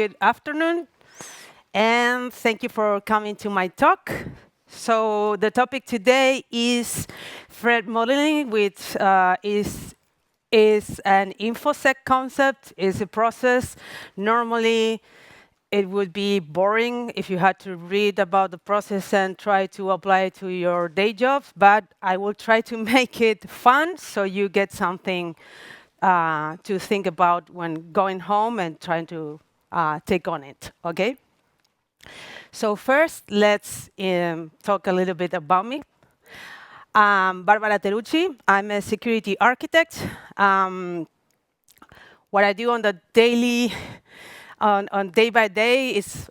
good afternoon, and thank you for coming to my talk. So the topic today is threat modeling, which is an infosec concept, is a process. Normally, it would be boring if you had to read about the process and try to apply it to your day jobs, but I will try to make it fun so you get something to think about when going home and trying to take on it, okay? So first, let's talk a little bit about me. Bárbara Teruggi. I'm a security architect. What I do on the daily, on day by day is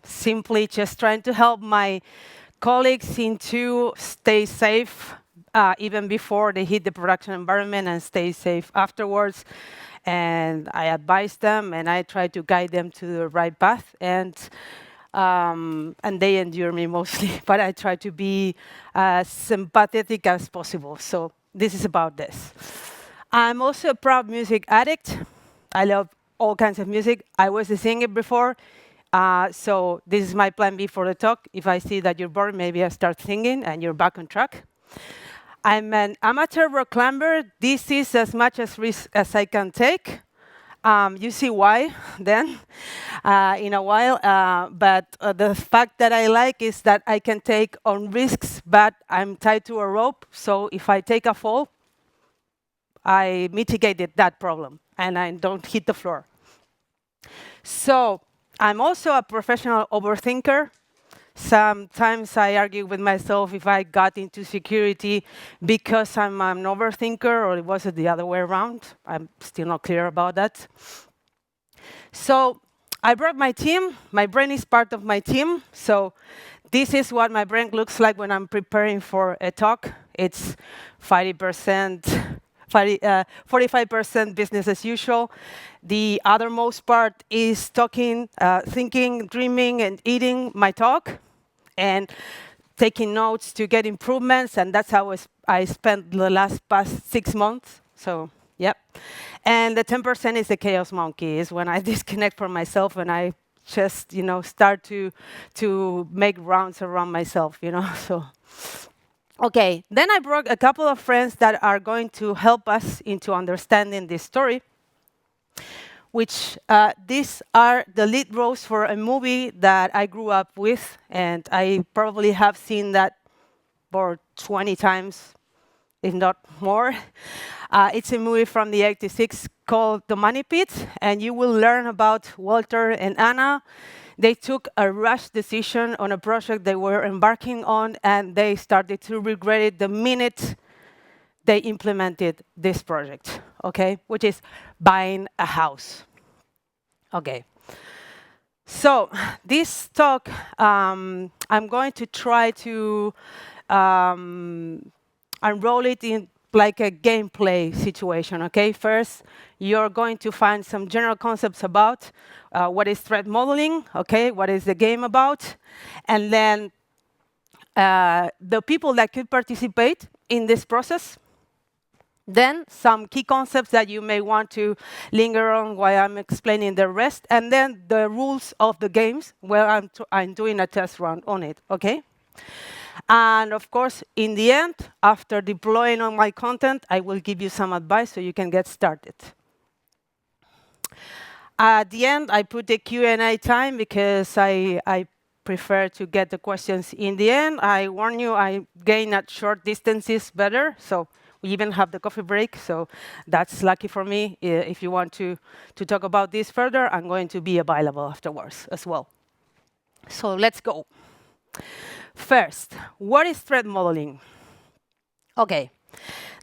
simply just trying to help my colleagues to stay safe even before they hit the production environment and stay safe afterwards. And I advise them and I try to guide them to the right path. And they endure me mostly, but I try to be as sympathetic as possible. So this is about this. I'm also a proud music addict. I love all kinds of music. I was a singer before, so this is my plan B for the talk. If I see that you're bored, maybe I start singing and you're back on track. I'm an amateur rock climber. This is as much as risk as I can take. You see why then in a while. But the fact that I like is that I can take on risks, but I'm tied to a rope. So if I take a fall, I mitigated that problem and I don't hit the floor. So I'm also a professional overthinker. Sometimes I argue with myself if I got into security because I'm an overthinker or was it the other way around. I'm still not clear about that. So I brought my team. My brain is part of my team. So this is what my brain looks like when I'm preparing for a talk. It's 45% business as usual. The othermost part is talking, thinking, dreaming, and eating my talk, and taking notes to get improvements. And that's how I spent the past 6 months. So, yep. And the 10% is the chaos monkey, is when I disconnect from myself and I just, start to make rounds around myself, So. Okay, then I brought a couple of friends that are going to help us into understanding this story, which these are the lead roles for a movie that I grew up with, and I probably have seen that for 20 times, if not more. It's a movie from the 86 called The Money Pit, and you will learn about Walter and Anna. They took a rash decision on a project they were embarking on, and they started to regret it the minute they implemented this project, okay, which is buying a house. Okay. So this talk, I'm going to try to unroll it in like a gameplay situation, okay? First, you're going to find some general concepts about what is threat modeling, okay? What is the game about? And then the people that could participate in this process. Then some key concepts that you may want to linger on while I'm explaining the rest. And then the rules of the games where I'm doing a test run on it, okay? And of course, in the end, after deploying all my content, I will give you some advice so you can get started. At the end, I put the Q&A time because I prefer to get the questions in the end. I warn you, I gain at short distances better, so we even have the coffee break, so that's lucky for me. If you want to talk about this further, I'm going to be available afterwards as well. So let's go. First, what is threat modeling? Okay.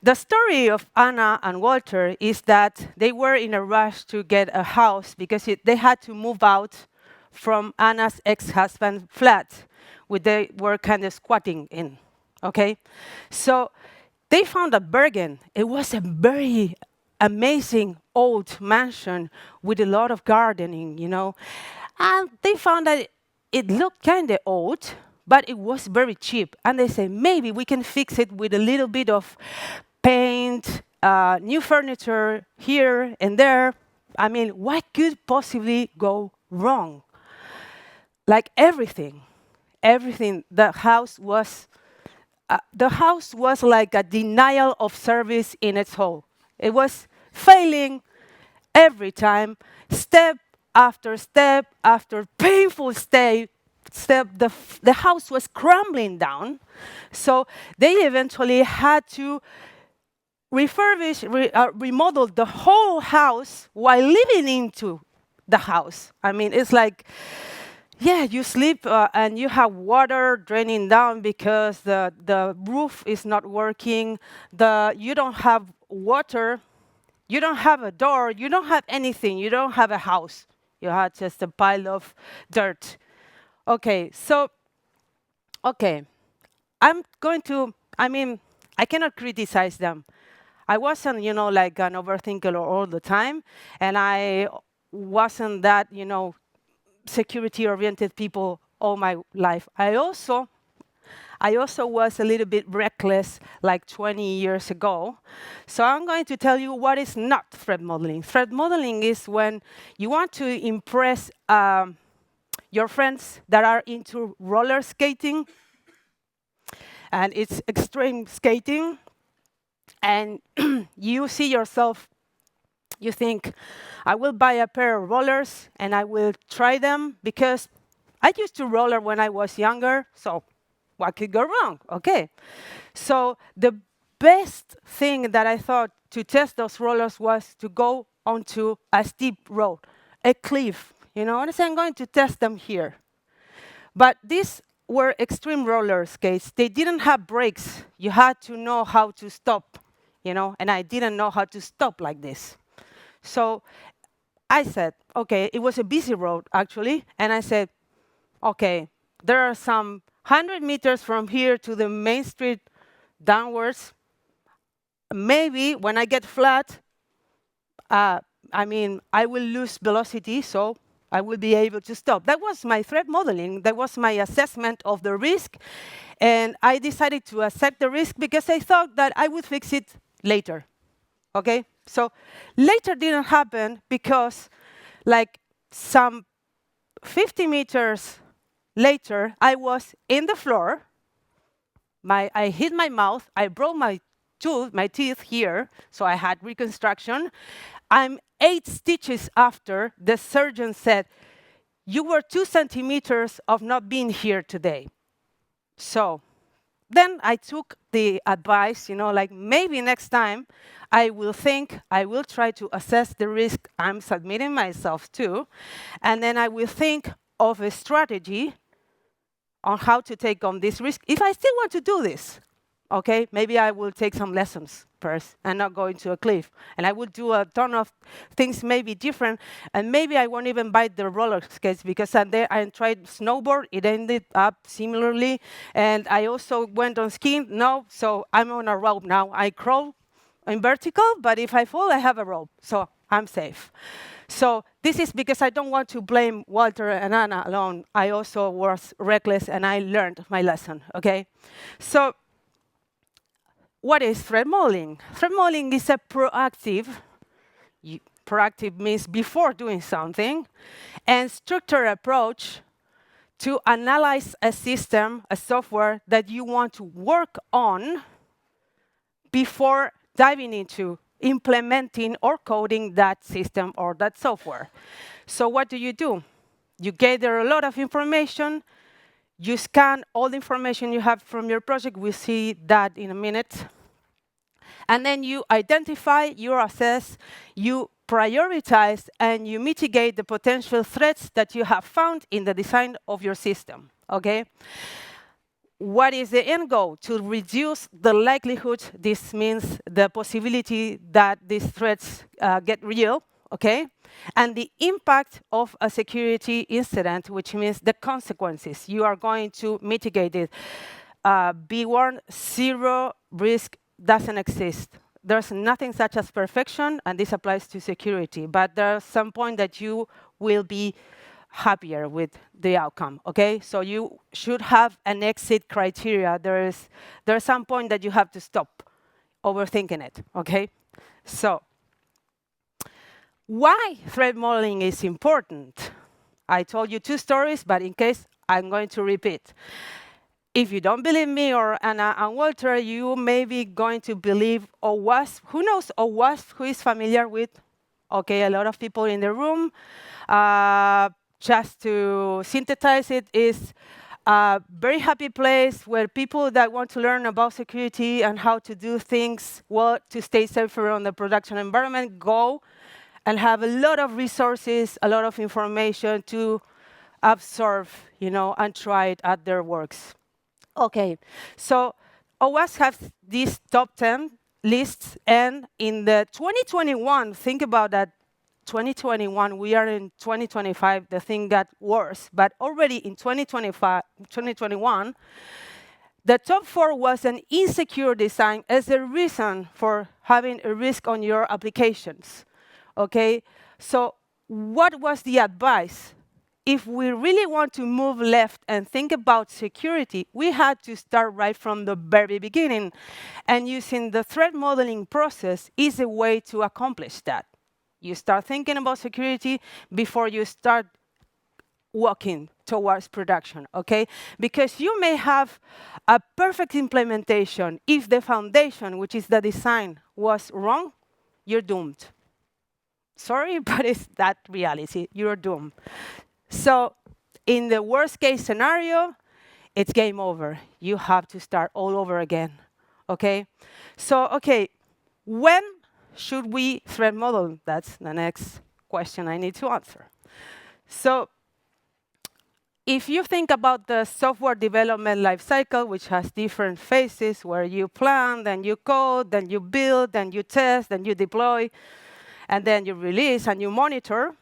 The story of Anna and Walter is that they were in a rush to get a house because they had to move out from Anna's ex-husband's flat, which they were kind of squatting in, okay? So they found a Bergen. It was a very amazing old mansion with a lot of gardening, And they found that it looked kind of old, but it was very cheap. And they say, maybe we can fix it with a little bit of paint, new furniture here and there, I mean, what could possibly go wrong? Like everything, everything. The house was like a denial of service in its whole. It was failing every time, step after painful step. The house was crumbling down. So they eventually had to remodel the whole house while living into the house. I mean, it's like, yeah, you sleep and you have water draining down because the roof is not working. You don't have water. You don't have a door. You don't have anything. You don't have a house. You have just a pile of dirt. Okay, so, okay. I mean, I cannot criticize them. I wasn't, like an overthinker all the time. And I wasn't that, security-oriented people all my life. I also was a little bit reckless like 20 years ago. So I'm going to tell you what is not threat modeling. Threat modeling is when you want to impress your friends that are into roller skating, and it's extreme skating, and you see yourself, you think, I will buy a pair of rollers and I will try them because I used to roller when I was younger, so what could go wrong? Okay. So the best thing that I thought to test those rollers was to go onto a steep road, a cliff, and so I'm going to test them here. But these were extreme roller skates. They didn't have brakes. You had to know how to stop, and I didn't know how to stop like this. So I said, okay, it was a busy road, actually, and I said, okay, there are some 100 meters from here to the main street downwards. Maybe when I get flat, I will lose velocity, so I will be able to stop. That was my threat modeling. That was my assessment of the risk. And I decided to accept the risk because I thought that I would fix it later. Okay? So later didn't happen because, like, some 50 meters later, I was in the floor. I hit my mouth. I broke my teeth here, so I had reconstruction. I'm 8 stitches after. The surgeon said, you were 2 centimeters of not being here today. So then I took the advice, like maybe next time I will try to assess the risk I'm submitting myself to, and then I will think of a strategy on how to take on this risk if I still want to do this. Okay, maybe I will take some lessons first and not go into a cliff. And I will do a ton of things maybe different. And maybe I won't even buy the roller skates because I tried snowboard. It ended up similarly. And I also went on skiing. No, so I'm on a rope now. I crawl in vertical, but if I fall, I have a rope. So I'm safe. So this is because I don't want to blame Walter and Anna alone. I also was reckless and I learned my lesson, okay? So what is threat modeling? Threat modeling is a proactive means before doing something, and structured approach to analyze a system, a software that you want to work on before diving into implementing or coding that system or that software. So what do? You gather a lot of information. You scan all the information you have from your project. We'll see that in a minute. And then you identify, you assess, you prioritize, and you mitigate the potential threats that you have found in the design of your system, okay? What is the end goal? To reduce the likelihood, this means the possibility that these threats get real, okay? And the impact of a security incident, which means the consequences. You are going to mitigate it. Be warned, zero risk doesn't exist. There's nothing such as perfection, and this applies to security. But there's some point that you will be happier with the outcome, okay? So you should have an exit criteria. There's some point that you have to stop overthinking it, okay? So Why threat modeling is important? I told you 2 stories, but in case, I'm going to repeat. If you don't believe me or Anna and Walter, you may be going to believe OWASP. Who knows OWASP? Who is familiar with? Okay, a lot of people in the room. Just to synthesize it, is a very happy place where people that want to learn about security and how to do things well to stay safer on the production environment go and have a lot of resources, a lot of information to absorb, and try it at their works. Okay, so OWASP has these top 10 lists, and in the 2021, think about that, 2021, we are in 2025, the thing got worse, but already in 2021, the top 4 was an insecure design as a reason for having a risk on your applications. Okay, so what was the advice? If we really want to move left and think about security, we had to start right from the very beginning. And using the threat modeling process is a way to accomplish that. You start thinking about security before you start walking towards production, okay? Because you may have a perfect implementation. If the foundation, which is the design, was wrong, you're doomed. Sorry, but it's that reality. You're doomed. So in the worst case scenario, it's game over. You have to start all over again, okay? So, okay, when should we threat model? That's the next question I need to answer. So if you think about the software development lifecycle, which has different phases where you plan, then you code, then you build, then you test, then you deploy, and then you release and you monitor,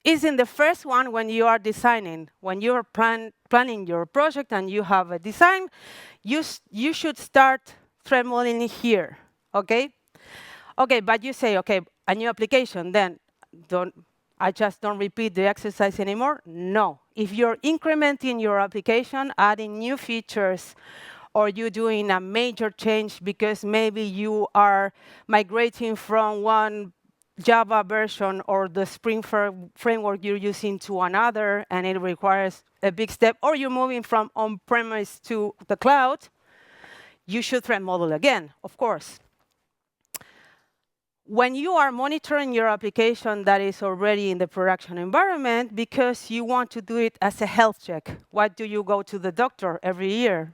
is in the first one when you are designing. When you are planning your project and you have a design, you should start threat modeling here, okay? Okay, but you say, okay, a new application, then I just don't repeat the exercise anymore? No. If you're incrementing your application, adding new features, or you're doing a major change because maybe you are migrating from one Java version or the Spring framework you're using to another, and it requires a big step, or you're moving from on-premise to the cloud, you should threat model again, of course. When you are monitoring your application that is already in the production environment, because you want to do it as a health check, why do you go to the doctor every year?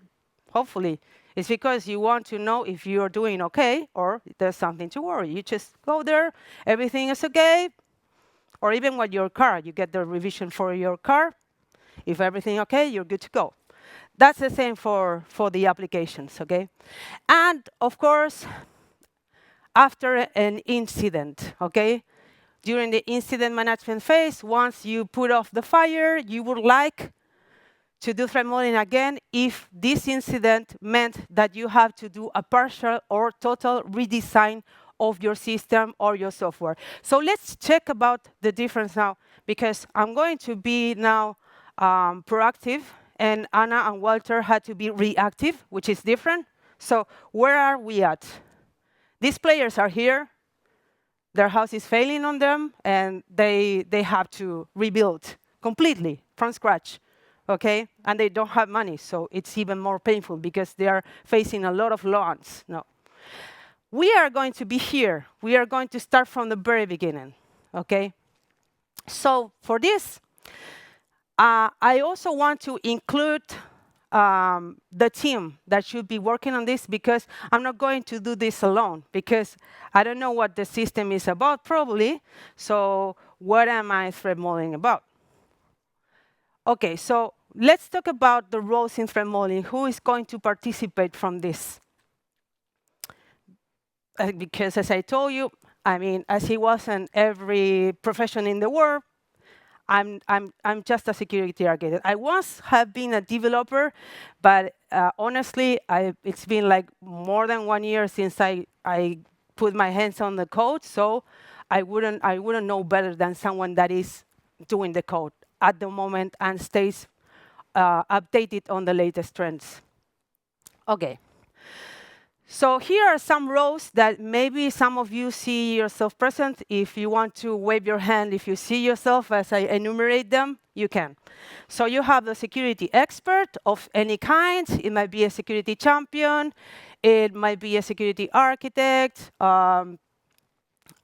Hopefully, it's because you want to know if you're doing okay or there's something to worry. You just go there, everything is okay, or even with your car, you get the revision for your car. If everything okay, you're good to go. That's the same for the applications, okay? And of course, after an incident, okay? During the incident management phase, once you put off the fire, you would like to do threat modeling again if this incident meant that you have to do a partial or total redesign of your system or your software. So let's check about the difference now, because I'm going to be now proactive, and Anna and Walter had to be reactive, which is different. So where are we at? These players are here. Their house is failing on them, and they have to rebuild completely from scratch. Okay, and they don't have money, so it's even more painful because they are facing a lot of loans. No, we are going to be here. We are going to start from the very beginning. Okay, so for this, I also want to include the team that should be working on this, because I'm not going to do this alone, because I don't know what the system is about probably. So what am I threat modeling about? Okay, so let's talk about the roles in threat modeling. Who is going to participate from this? Because as I told you, I mean, as it was in every profession in the world, I'm just a security architect. I once have been a developer, but honestly, it's been like more than 1 year since I put my hands on the code, so I wouldn't know better than someone that is doing the code at the moment and stays updated on the latest trends. Okay. So here are some roles that maybe some of you see yourself present. If you want to wave your hand, if you see yourself as I enumerate them, you can. So you have the security expert of any kind. It might be a security champion. It might be a security architect.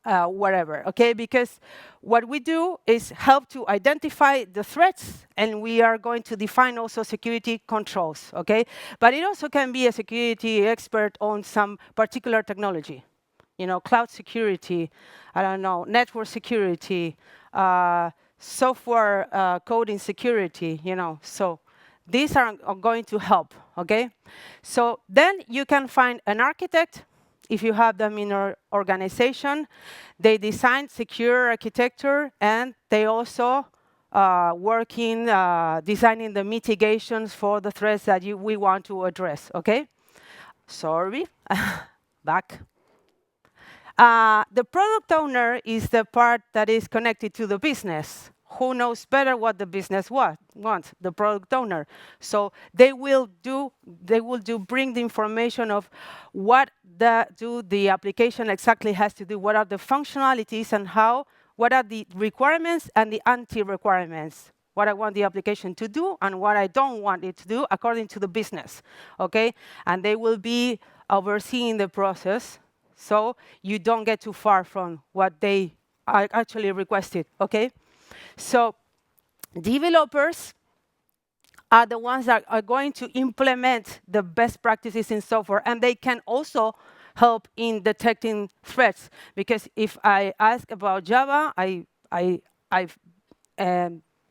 Whatever, okay? Because what we do is help to identify the threats, and we are going to define also security controls, okay? But it also can be a security expert on some particular technology, cloud security, I don't know, network security, software coding security, So these are going to help, okay? So then you can find an architect. If you have them in your organization, they design secure architecture, and they also work in designing the mitigations for the threats that we want to address, okay? Sorry, back. The product owner is the part that is connected to the business. Who knows better what the business wants? The product owner. So they will bring the information of what the application exactly has to do, what are the functionalities, and what are the requirements and the anti-requirements, what I want the application to do and what I don't want it to do according to the business, okay? And they will be overseeing the process, so you don't get too far from what they actually requested, okay? So developers are the ones that are going to implement the best practices in software, and they can also help in detecting threats. Because if I ask about Java, I've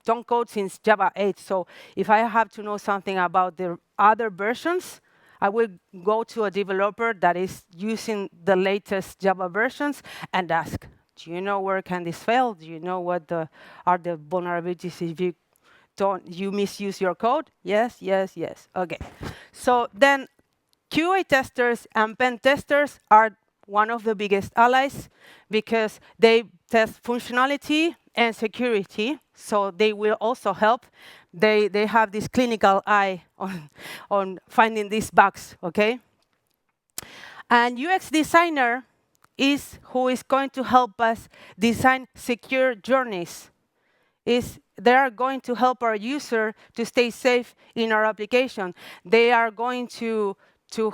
don't code since Java 8. So if I have to know something about the other versions, I will go to a developer that is using the latest Java versions and ask, do you know where can this fail? Do you know what are the vulnerabilities if you misuse your code? Yes, yes, yes. Okay. So then QA testers and pen testers are one of the biggest allies because they test functionality and security, so they will also help. They have this clinical eye on finding these bugs, okay? And UX designer is who is going to help us design secure journeys. They are going to help our user to stay safe in our application. They are going to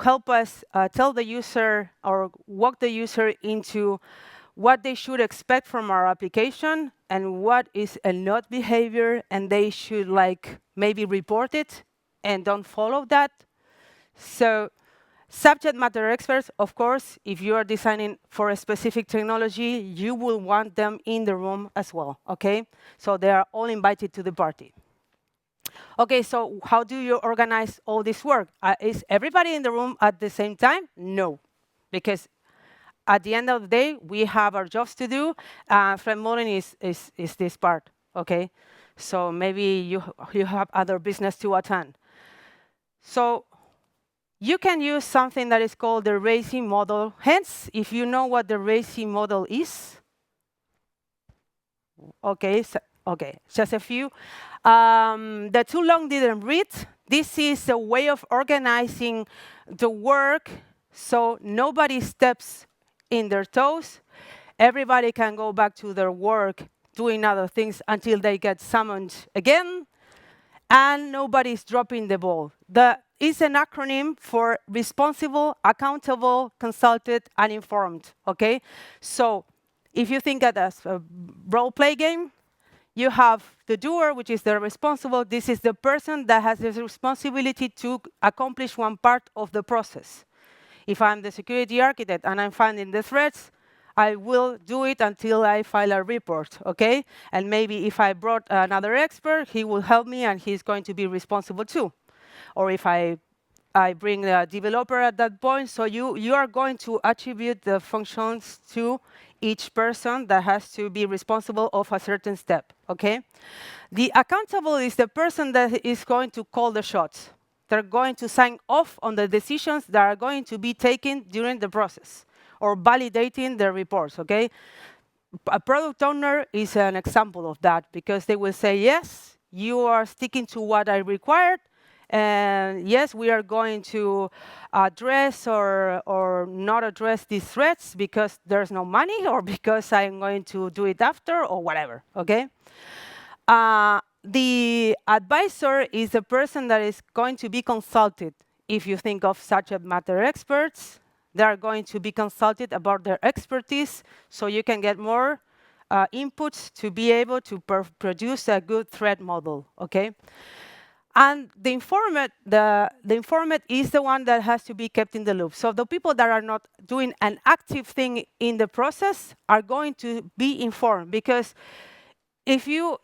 help us tell the user or walk the user into what they should expect from our application and what is a not behavior, and they should maybe report it and don't follow that. So subject matter experts, of course, if you are designing for a specific technology, you will want them in the room as well, okay? So they are all invited to the party. Okay, so how do you organize all this work? Is everybody in the room at the same time? No, because at the end of the day, we have our jobs to do. Threat modeling is this part, okay? So maybe you have other business to attend. So you can use something that is called the RACI model. Hence, if you know what the RACI model is, okay, just a few. The too long didn't read. This is a way of organizing the work so nobody steps in their toes. Everybody can go back to their work doing other things until they get summoned again, and nobody's dropping the ball. It's an acronym for responsible, accountable, consulted, and informed, okay? So if you think of it as a role-play game, you have the doer, which is the responsible. This is the person that has the responsibility to accomplish one part of the process. If I'm the security architect and I'm finding the threats, I will do it until I file a report, okay? And maybe if I brought another expert, he will help me and he's going to be responsible too. Or if I bring a developer at that point, so you are going to attribute the functions to each person that has to be responsible of a certain step, okay? The accountable is the person that is going to call the shots. They're going to sign off on the decisions that are going to be taken during the process or validating the reports, okay? A product owner is an example of that because they will say, yes, you are sticking to what I required, And yes, we are going to address or not address these threats because there's no money or because I'm going to do it after or whatever, okay? The advisor is the person that is going to be consulted. If you think of subject matter experts, they are going to be consulted about their expertise so you can get more inputs to be able to produce a good threat model, okay? And the informant is the one that has to be kept in the loop. So the people that are not doing an active thing in the process are going to be informed because if you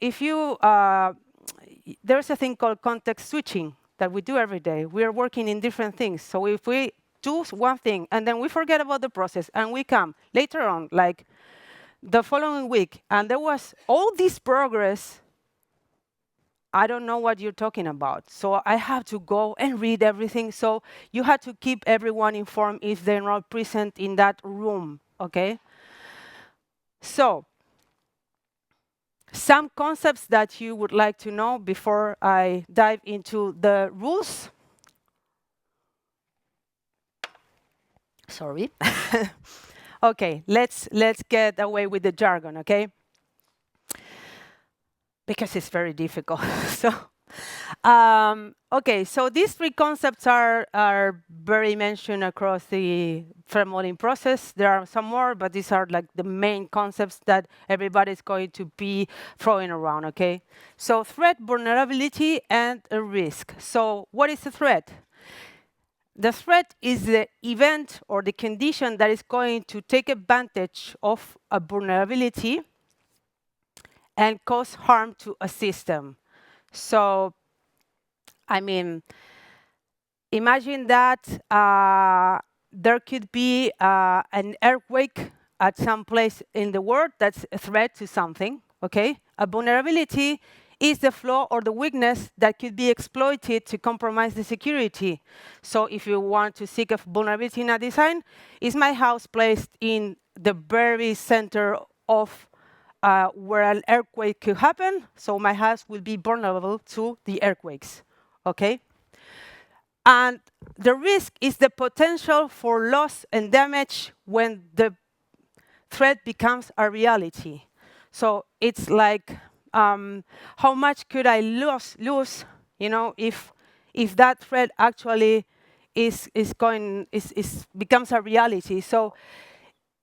there's a thing called context switching that we do every day. We are working in different things. So if we do one thing and then we forget about the process and we come later on, like the following week, and there was all this progress, I don't know what you're talking about. So I have to go and read everything. So you have to keep everyone informed if they're not present in that room, okay? So some concepts that you would like to know before I dive into the rules. Sorry. Okay, let's get away with the jargon, okay? Because it's very difficult. So, okay, so these three concepts are very mentioned across the threat modeling process. There are some more, but these are like the main concepts that everybody's going to be throwing around, okay? So threat, vulnerability, and a risk. So what is a threat? The threat is the event or the condition that is going to take advantage of a vulnerability and cause harm to a system. So, I mean, imagine that there could be an earthquake at some place in the world that's a threat to something, okay? A vulnerability is the flaw or the weakness that could be exploited to compromise the security. So if you want to seek a vulnerability in a design, is my house placed in the very center of where an earthquake could happen? So my house will be vulnerable to the earthquakes, okay? And the risk is the potential for loss and damage when the threat becomes a reality. So it's like, how much could I lose, you know, if that threat actually becomes a reality. So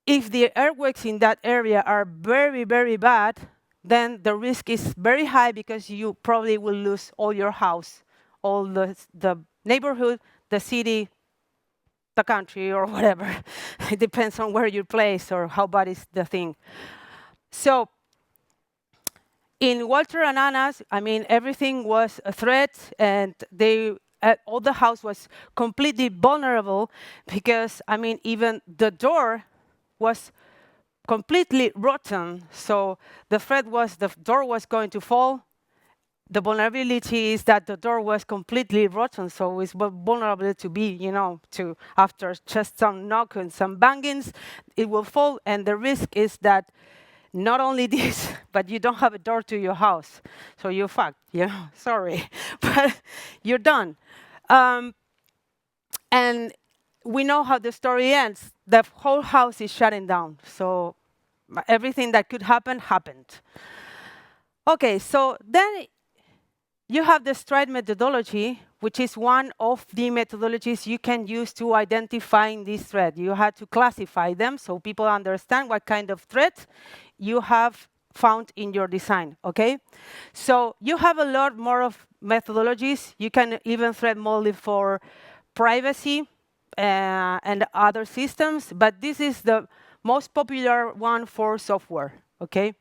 if the earthquakes in that area are very, very bad, then the risk is very high because you probably will lose all your house, all the neighborhood, the city, the country, or whatever. It depends on where you're placed or how bad is the thing. So in Walter and Anna's, I mean, everything was a threat, and all the house was completely vulnerable because, I mean, even the door was completely rotten. So the threat was the door was going to fall. The vulnerability is that the door was completely rotten, so it's vulnerable to be, you know, to after just some knock and some bangings, it will fall. And the risk is that not only this, but you don't have a door to your house. So you're fucked, you know, sorry. But you're done. And we know how the story ends. The whole house is shutting down. So everything that could happen, happened. Okay, so then you have the STRIDE methodology, which is one of the methodologies you can use to identify this threat. You have to classify them so people understand what kind of threat you have found in your design, okay? So you have a lot more of methodologies. You can even threat model it for privacy and other systems, but this is the most popular one for software, okay?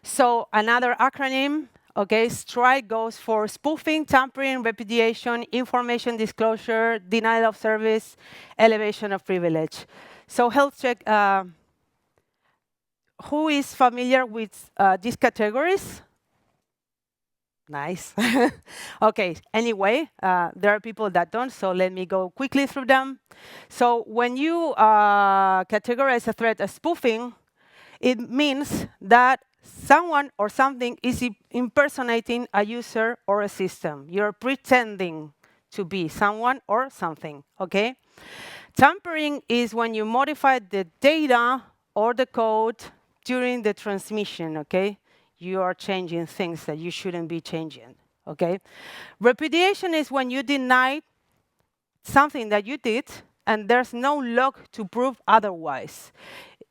So another acronym, okay, STRIDE goes for spoofing, tampering, repudiation, information disclosure, denial of service, elevation of privilege. So health check, who is familiar with these categories? Nice. Okay, anyway, there are people that don't, so let me go quickly through them. So when you categorize a threat as spoofing, it means that someone or something is impersonating a user or a system. You're pretending to be someone or something, okay? Tampering is when you modify the data or the code during the transmission, okay? You are changing things that you shouldn't be changing, okay? Repudiation is when you deny something that you did and there's no log to prove otherwise.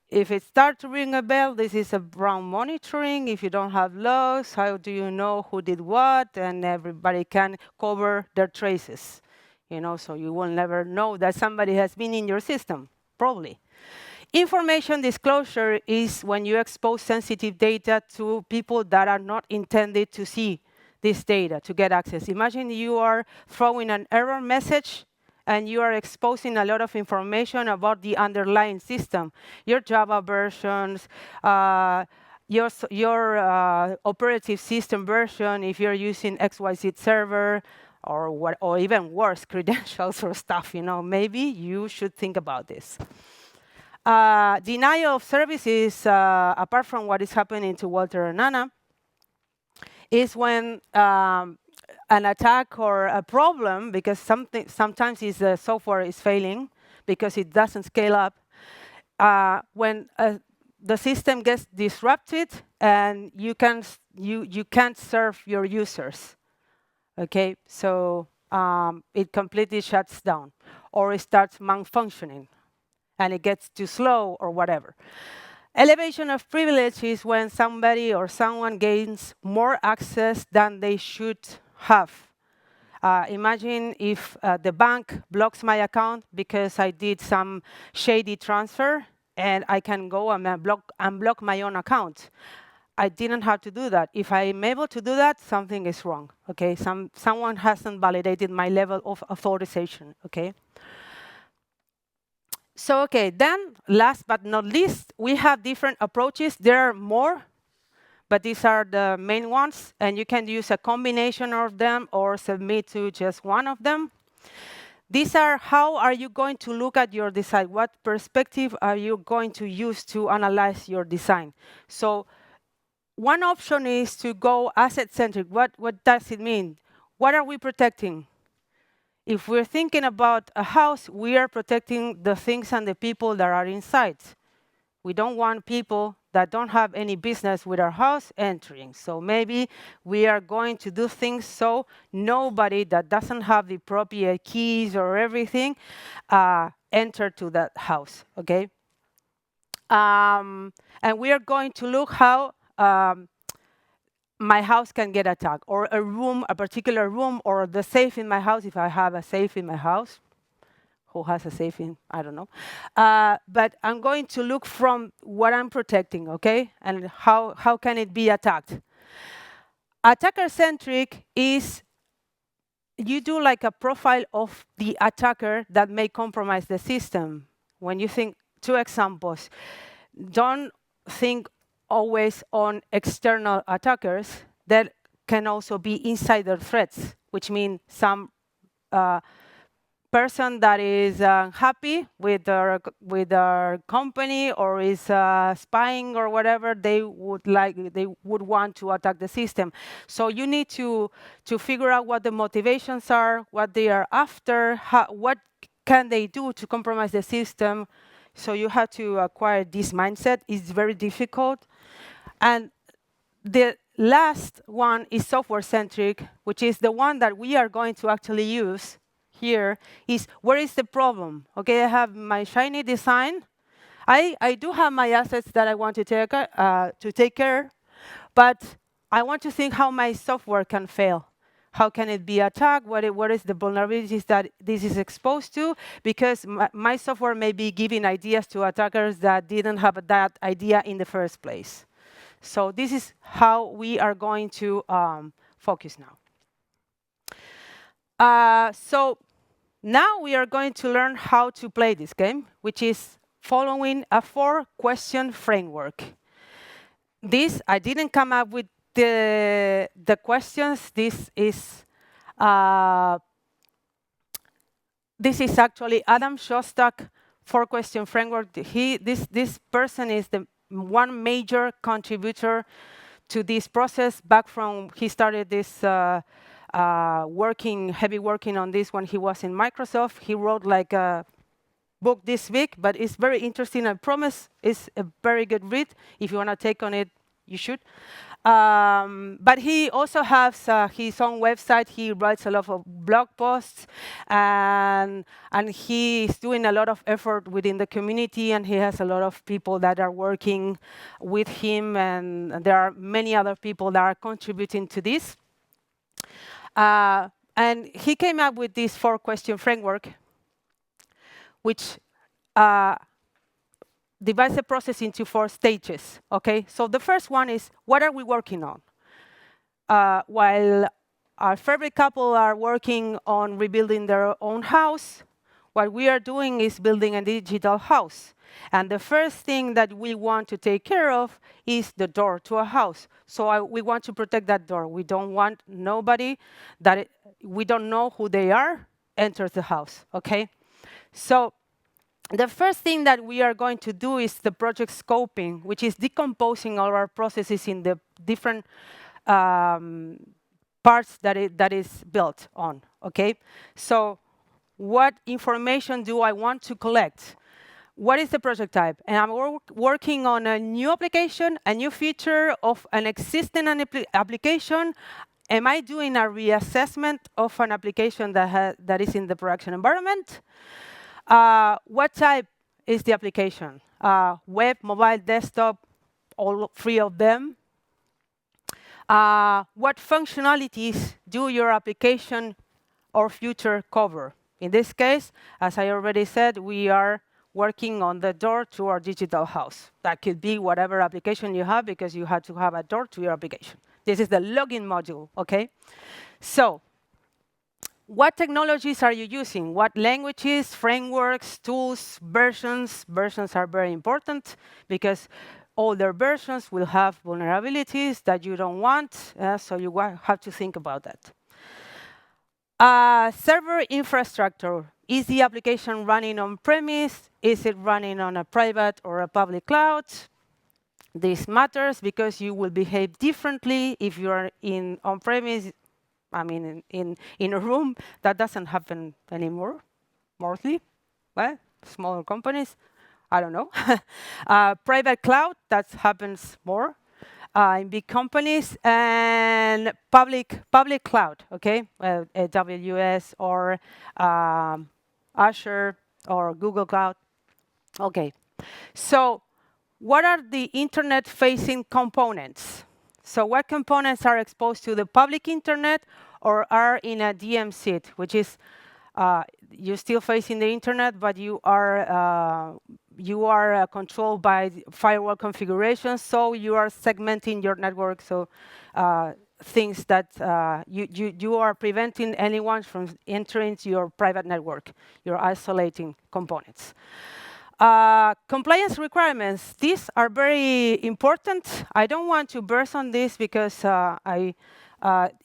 If it starts to ring a bell, this is around monitoring. If you don't have logs, how do you know who did what? And everybody can cover their traces, so you will never know that somebody has been in your system, probably. Information disclosure is when you expose sensitive data to people that are not intended to see this data, to get access. Imagine you are throwing an error message and you are exposing a lot of information about the underlying system, your Java versions, your operative system version, if you're using XYZ server, or even worse, credentials or stuff. Maybe you should think about this. Denial of service is, apart from what is happening to Walter and Anna, is when an attack or a problem, because sometimes the software is failing because it doesn't scale up, when the system gets disrupted and you can't serve your users. Okay, so it completely shuts down, or it starts malfunctioning, and it gets too slow or whatever. Elevation of privilege is when somebody or someone gains more access than they should have. Imagine if the bank blocks my account because I did some shady transfer, and I can go and unblock my own account. I didn't have to do that. If I'm able to do that, something is wrong. Okay, someone hasn't validated my level of authorization. Okay. So, okay, then last but not least, we have different approaches. There are more, but these are the main ones, and you can use a combination of them or submit to just one of them. These are how are you going to look at your design? What perspective are you going to use to analyze your design? So one option is to go asset-centric. What does it mean? What are we protecting? If we're thinking about a house, we are protecting the things and the people that are inside. We don't want people that don't have any business with our house entering. So maybe we are going to do things so nobody that doesn't have the appropriate keys or everything enter to that house, okay? And we are going to look how my house can get attacked, or a particular room, or the safe in my house, if I have a safe in my house. Who has a safe in? I don't know. But I'm going to look from what I'm protecting, okay? And how can it be attacked? Attacker-centric is you do like a profile of the attacker that may compromise the system. When you think, two examples, don't think always on external attackers. That can also be insider threats, which mean some person that is happy with our company or is spying or whatever, they would want to attack the system. So you need to figure out what the motivations are, what they are after, what can they do to compromise the system. So you have to acquire this mindset. It's very difficult. And the last one is software-centric, which is the one that we are going to actually use here, is where is the problem? Okay, I have my shiny design. I do have my assets that I want to take care, but I want to think how my software can fail. How can it be attacked? What is the vulnerabilities that this is exposed to? Because my software may be giving ideas to attackers that didn't have that idea in the first place. So this is how we are going to focus now. So now we are going to learn how to play this game, which is following a 4-question framework. This, I didn't come up with the questions. This is actually Adam Shostak 4-question framework. This person is the one major contributor to this process. Back from he started this heavy working on this when he was in Microsoft. He wrote like a book this week, but it's very interesting. I promise it's a very good read. If you want to take on it, you should. But he also has his own website. He writes a lot of blog posts, and he is doing a lot of effort within the community, and he has a lot of people that are working with him, and there are many other people that are contributing to this. And he came up with this 4-question framework, which divides the process into 4 stages. Okay, so the first one is, what are we working on? While our favorite couple are working on rebuilding their own house, what we are doing is building a digital house. And the first thing that we want to take care of is the door to a house. So we want to protect that door. We don't want nobody that we don't know who they are enters the house. Okay, so the first thing that we are going to do is the project scoping, which is decomposing all our processes in the different parts that is built on. Okay, so what information do I want to collect? What is the project type? And I'm working on a new application, a new feature of an existing application. Am I doing a reassessment of an application that is in the production environment? What type is the application? Web, mobile, desktop, all 3 of them. What functionalities do your application or future cover? In this case, as I already said, we are working on the door to our digital house. That could be whatever application you have, because you have to have a door to your application. This is the login module, okay? So, what technologies are you using? What languages, frameworks, tools, versions? Versions are very important, because older versions will have vulnerabilities that you don't want, so you have to think about that. Server infrastructure. Is the application running on-premise? Is it running on a private or a public cloud? This matters because you will behave differently if you are on-premise. I mean, in a room. That doesn't happen anymore, mostly. Well, smaller companies, I don't know. Private cloud, that happens more in big companies, and public cloud, okay? AWS or Azure or Google Cloud. Okay, so what are the internet-facing components? So what components are exposed to the public internet or are in a DM seat, which is you're still facing the internet, but you are controlled by firewall configurations, so you are segmenting your network, so things that you are preventing anyone from entering to your private network. You're isolating components. Compliance requirements, these are very important. I don't want to burst on this because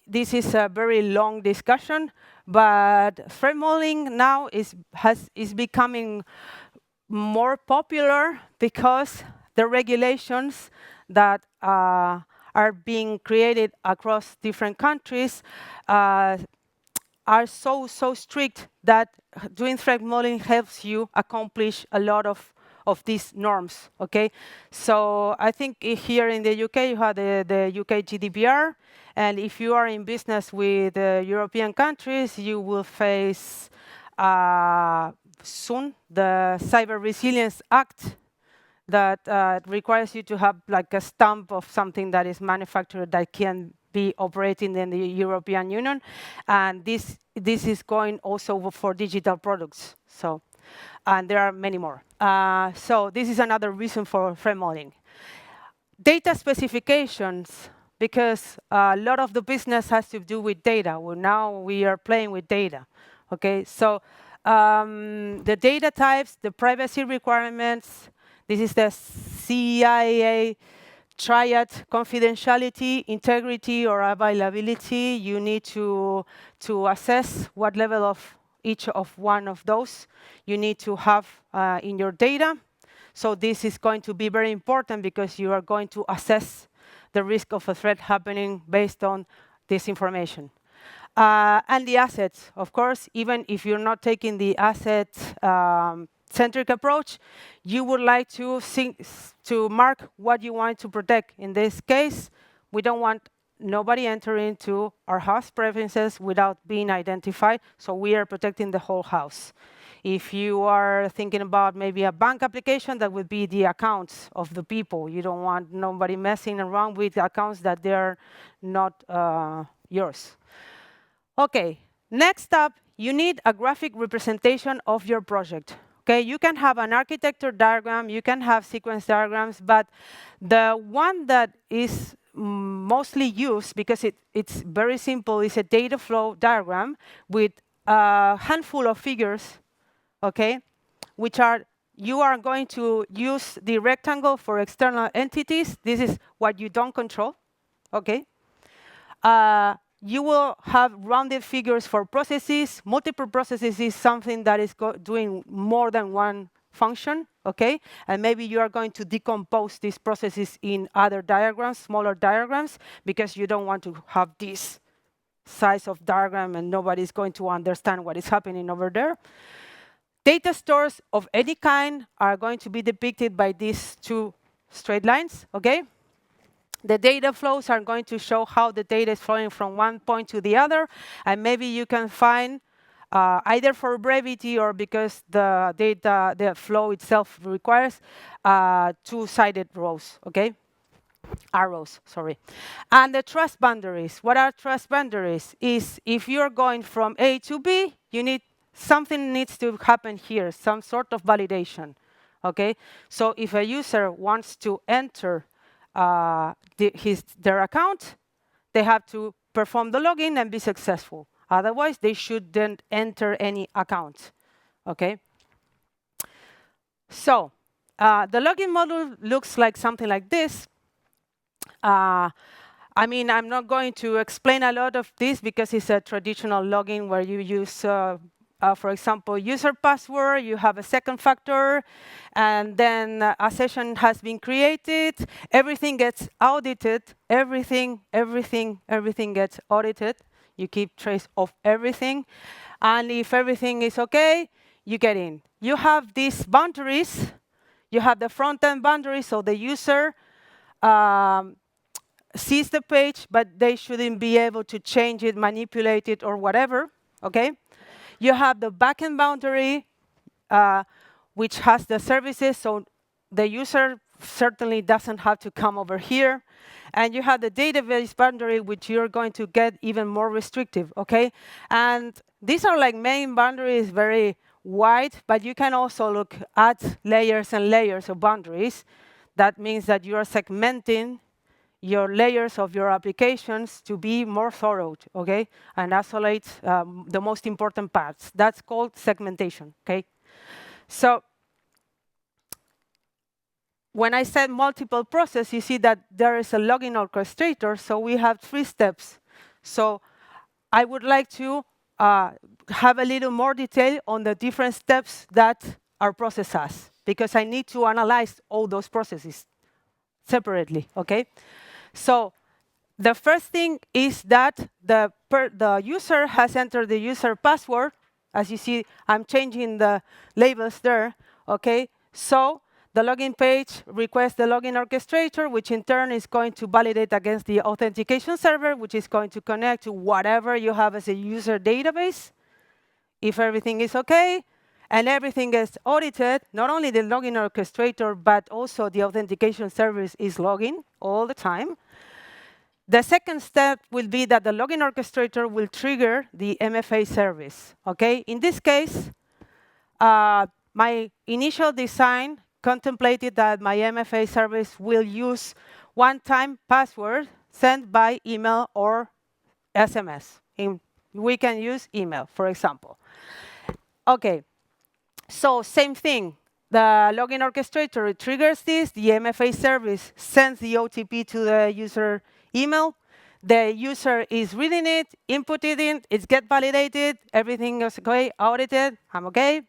this is a very long discussion, but threat modeling now is becoming more popular because the regulations that are being created across different countries are so strict that doing threat modeling helps you accomplish a lot of these norms, okay? So I think here in the UK, you have the UK GDPR, and if you are in business with European countries, you will face soon the Cyber Resilience Act that requires you to have like a stamp of something that is manufactured that can be operating in the European Union, and this is going also for digital products. So, and there are many more. So this is another reason for threat modeling. Data specifications, because a lot of the business has to do with data. Well, now we are playing with data. Okay, so the data types, the privacy requirements. This is the CIA triad: confidentiality, integrity, or availability. You need to assess what level of each of one of those you need to have in your data. So this is going to be very important because you are going to assess the risk of a threat happening based on this information. And the assets, of course, even if you're not taking the asset-centric approach, you would like to mark what you want to protect. In this case, we don't want nobody entering into our house premises without being identified, so we are protecting the whole house. If you are thinking about maybe a bank application, that would be the accounts of the people. You don't want nobody messing around with accounts that they're not yours. Okay, next up, you need a graphic representation of your project. Okay, you can have an architecture diagram, you can have sequence diagrams, but the one that is mostly used, because it's very simple, is a data flow diagram with a handful of figures, okay, which are, you are going to use the rectangle for external entities. This is what you don't control, okay? You will have rounded figures for processes. Multiple processes is something that is doing more than one function, okay? And maybe you are going to decompose these processes in other diagrams, smaller diagrams, because you don't want to have this size of diagram and nobody's going to understand what is happening over there. Data stores of any kind are going to be depicted by these two straight lines, okay? The data flows are going to show how the data is flowing from one point to the other, and maybe you can find, either for brevity or because the flow itself requires two-sided rows, okay? Arrows, sorry. And the trust boundaries. What are trust boundaries? Is if you're going from A to B, something needs to happen here, some sort of validation, okay? So if a user wants to enter their account, they have to perform the login and be successful. Otherwise, they shouldn't enter any account, okay? So the login model looks like something like this. I mean, I'm not going to explain a lot of this because it's a traditional login where you use, for example, user password, you have a second factor, and then a session has been created, everything gets audited, everything gets audited. You keep trace of everything, and if everything is okay, you get in. You have these boundaries, you have the front-end boundary, so the user sees the page, but they shouldn't be able to change it, manipulate it, or whatever, okay? You have the backend boundary, which has the services, so the user certainly doesn't have to come over here. And you have the database boundary, which you're going to get even more restrictive, okay? And these are like main boundaries, very wide, but you can also look at layers and layers of boundaries. That means that you are segmenting your layers of your applications to be more thorough, okay? And isolate the most important parts. That's called segmentation, okay? So when I said multiple process, you see that there is a login orchestrator, so we have 3 steps. So I would like to have a little more detail on the different steps that our process has, because I need to analyze all those processes separately, okay? So the first thing is that the user has entered the user password. As you see, I'm changing the labels there, okay? So the login page requests the login orchestrator, which in turn is going to validate against the authentication server, which is going to connect to whatever you have as a user database. If everything is okay, and everything is audited, not only the login orchestrator, but also the authentication service is logging all the time. The second step will be that the login orchestrator will trigger the MFA service, okay? In this case, my initial design contemplated that my MFA service will use one-time password sent by email or SMS. We can use email, for example. Okay, so same thing. The login orchestrator triggers this. The MFA service sends the OTP to the user email. The user is reading it, inputting it, it gets validated, everything is okay, audited, I'm okay.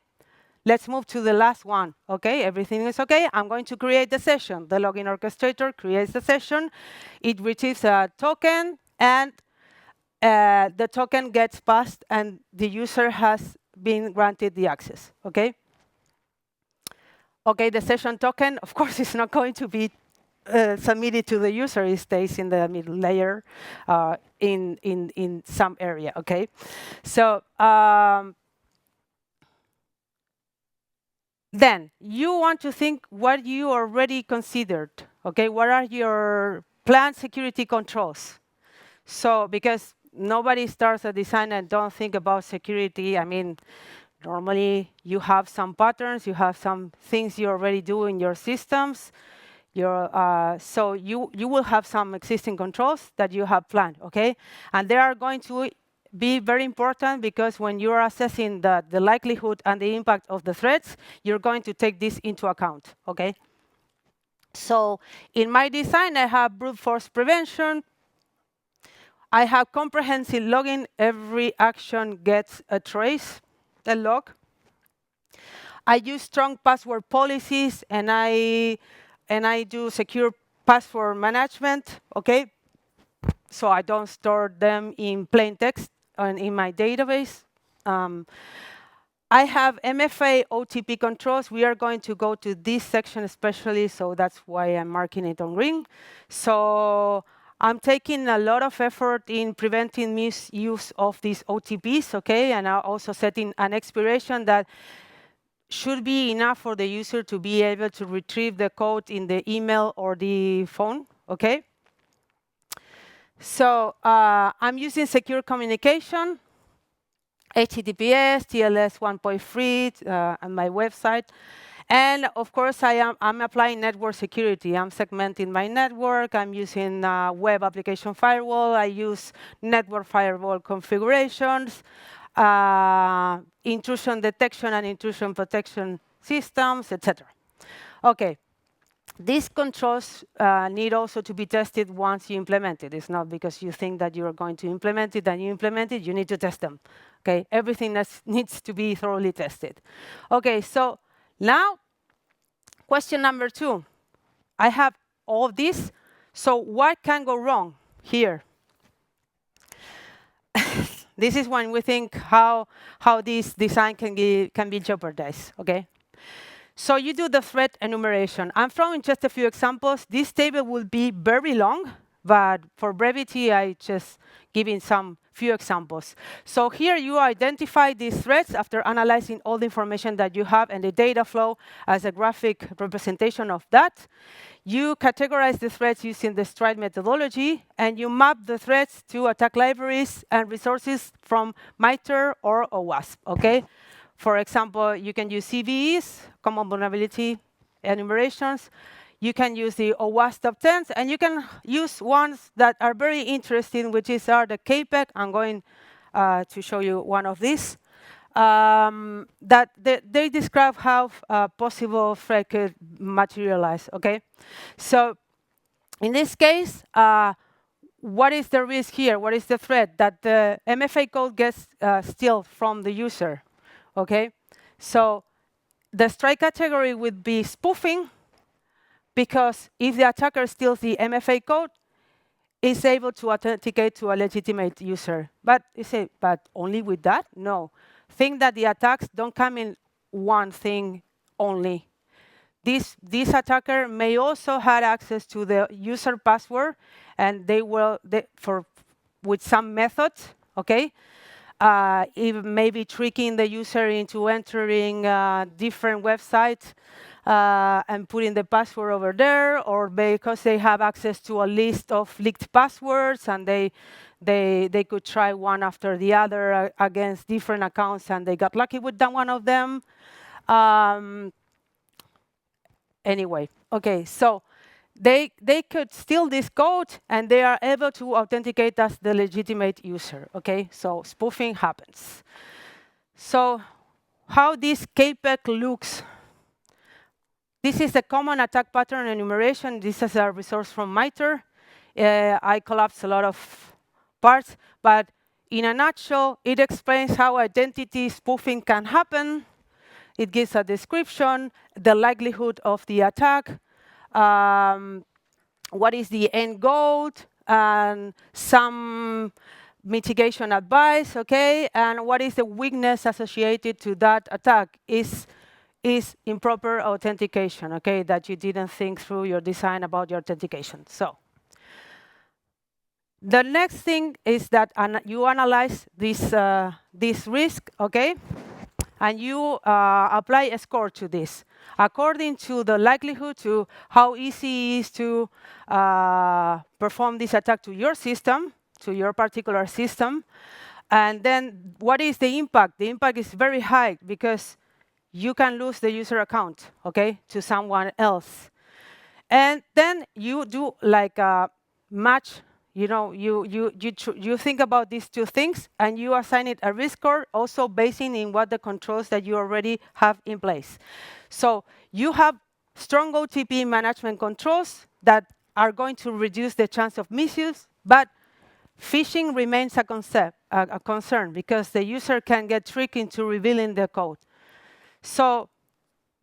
let's move to the last one. Okay, everything is okay. I'm going to create the session. The login orchestrator creates the session. It receives a token, and the token gets passed, and the user has been granted the access. Okay. Okay, the session token, of course, is not going to be submitted to the user. It stays in the middle layer in some area, okay? So then you want to think what you already considered, okay? What are your planned security controls? So because nobody starts a design and don't think about security, I mean, normally you have some patterns, you have some things you already do in your systems. So you will have some existing controls that you have planned, okay? And they are going to be very important because when you're assessing the likelihood and the impact of the threats, you're going to take this into account, okay? So in my design, I have brute force prevention. I have comprehensive logging. Every action gets a trace, a log. I use strong password policies, and I do secure password management, okay? So I don't store them in plain text and in my database. I have MFA OTP controls. We are going to go to this section especially, so that's why I'm marking it on green. So I'm taking a lot of effort in preventing misuse of these OTPs, okay? And I'm also setting an expiration that should be enough for the user to be able to retrieve the code in the email or the phone, okay? So I'm using secure communication, HTTPS, TLS 1.3 on my website. And of course, I'm applying network security. I'm segmenting my network. I'm using web application firewall. I use network firewall configurations, intrusion detection and intrusion protection systems, etc. Okay. These controls need also to be tested once you implement it. It's not because you think that you're going to implement it and you implement it, you need to test them. Okay, everything that needs to be thoroughly tested. Okay, so now, question number 2. I have all this, so what can go wrong here? This is when we think how this design can be jeopardized, okay? So you do the threat enumeration. I'm throwing just a few examples. This table will be very long, but for brevity, I just giving some few examples. So here you identify these threats after analyzing all the information that you have and the data flow as a graphic representation of that. You categorize the threats using the STRIDE methodology, and you map the threats to attack libraries and resources from MITRE or OWASP, okay? For example, you can use CVEs, common vulnerability enumerations. You can use the OWASP top 10s, and you can use ones that are very interesting, which are the KPEG. I'm going to show you one of these. That they describe how possible threat could materialize, okay? So in this case, what is the risk here? What is the threat? That the MFA code gets stealed from the user. Okay, so the strike category would be spoofing, because if the attacker steals the MFA code, it's able to authenticate to a legitimate user. But you say, but only with that? No. Think that the attacks don't come in one thing only. This attacker may also have access to the user password, and with some methods, okay? It may be tricking the user into entering different websites and putting the password over there, or because they have access to a list of leaked passwords and they could try one after the other against different accounts and they got lucky with that one of them. Anyway, okay, so they could steal this code and they are able to authenticate as the legitimate user, okay? So spoofing happens. So how this KPEG looks. This is the common attack pattern enumeration. This is a resource from MITRE. I collapsed a lot of parts, but in a nutshell, it explains how identity spoofing can happen. It gives a description, the likelihood of the attack, um, what is the end goal, and some mitigation advice, okay? And what is the weakness associated to that attack? Is improper authentication, okay? That you didn't think through your design about your authentication. So the next thing is that you analyze this risk, okay? And you apply a score to this according to the likelihood to how easy it is to perform this attack to your system, to your particular system. And then what is the impact? The impact is very high because you can lose the user account, okay, to someone else. And then you do like a match. You think about these two things, and you assign it a risk score, also basing in what the controls that you already have in place. So you have strong OTP management controls that are going to reduce the chance of misuse, but phishing remains a concern because the user can get tricked into revealing the code. So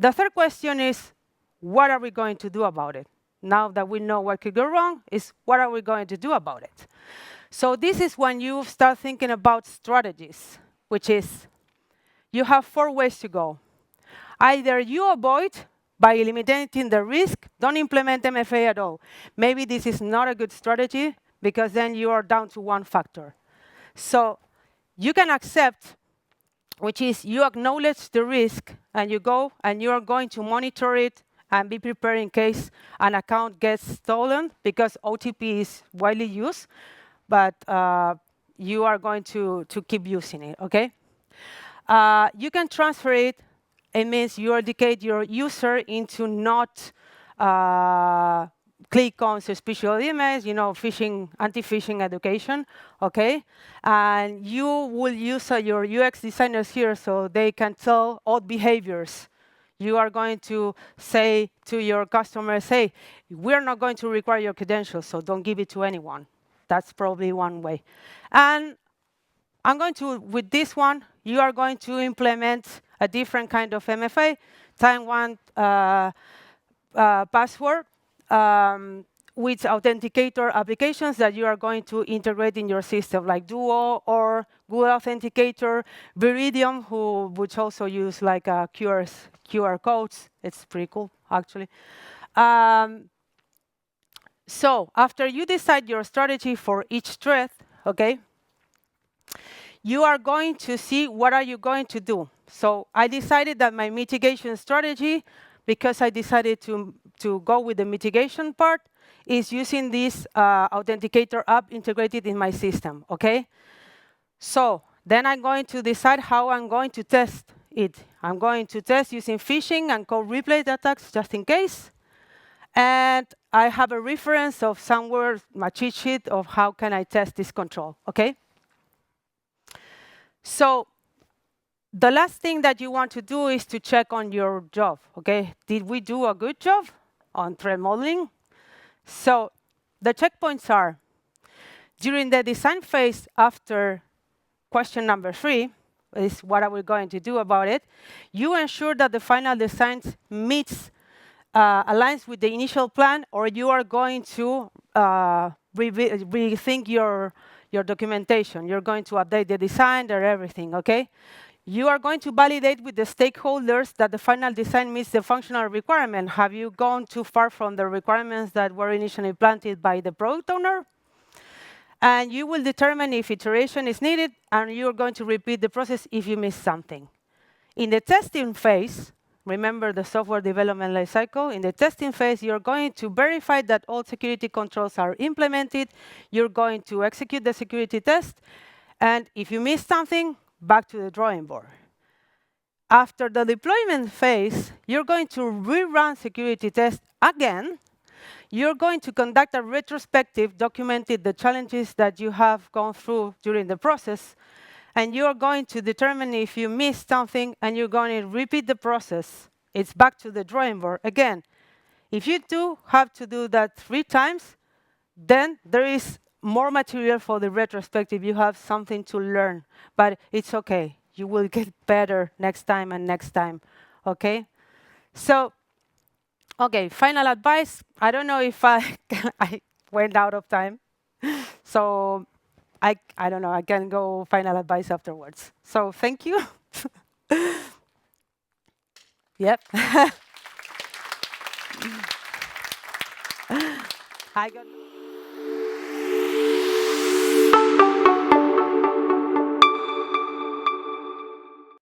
the third question is, what are we going to do about it? Now that we know what could go wrong, is what are we going to do about it? So this is when you start thinking about strategies, which is you have 4 ways to go. Either you avoid by eliminating the risk, don't implement MFA at all. Maybe this is not a good strategy because then you are down to one factor. So you can accept, which is you acknowledge the risk and you go and you are going to monitor it and be prepared in case an account gets stolen because OTP is widely used, but you are going to keep using it, okay? You can transfer it. It means you educate your user into not click on suspicious emails, phishing, anti-phishing education, okay? And you will use your UX designers here so they can tell odd behaviors. You are going to say to your customers, hey, we're not going to require your credentials, so don't give it to anyone. That's probably one way. And I'm going to, with this one, you are going to implement a different kind of MFA, time-one password, with authenticator applications that you are going to integrate in your system, like Duo or Google Authenticator, Viridium, which also use like QR codes. It's pretty cool, actually. So after you decide your strategy for each threat, okay, you are going to see what are you going to do. So I decided that my mitigation strategy, because I decided to go with the mitigation part, is using this authenticator app integrated in my system, okay? So then I'm going to decide how I'm going to test it. I'm going to test using phishing and code replay attacks just in case. And I have a reference of somewhere, my cheat sheet of how can I test this control, okay? So the last thing that you want to do is to check on your job, okay? Did we do a good job on threat modeling? So the checkpoints are, during the design phase after question number 3, is what are we going to do about it, you ensure that the final design meets, aligns with the initial plan, or you are going to rethink your documentation. You're going to update the design or everything, okay? You are going to validate with the stakeholders that the final design meets the functional requirement. Have you gone too far from the requirements that were initially planted by the product owner? And you will determine if iteration is needed, and you're going to repeat the process if you miss something. In the testing phase, remember the software development lifecycle, in the testing phase, you're going to verify that all security controls are implemented. You're going to execute the security test. And if you miss something, back to the drawing board. After the deployment phase, you're going to rerun security tests again. You're going to conduct a retrospective, documenting the challenges that you have gone through during the process. And you're going to determine if you missed something, and you're going to repeat the process. It's back to the drawing board. Again, if you do have to do that 3 times, then there is more material for the retrospective. You have something to learn, but it's okay. You will get better next time and next time Okay, so okay, final advice. I don't know if I I went out of time, so I don't know. I can go final advice afterwards. So thank you. Yep. I got.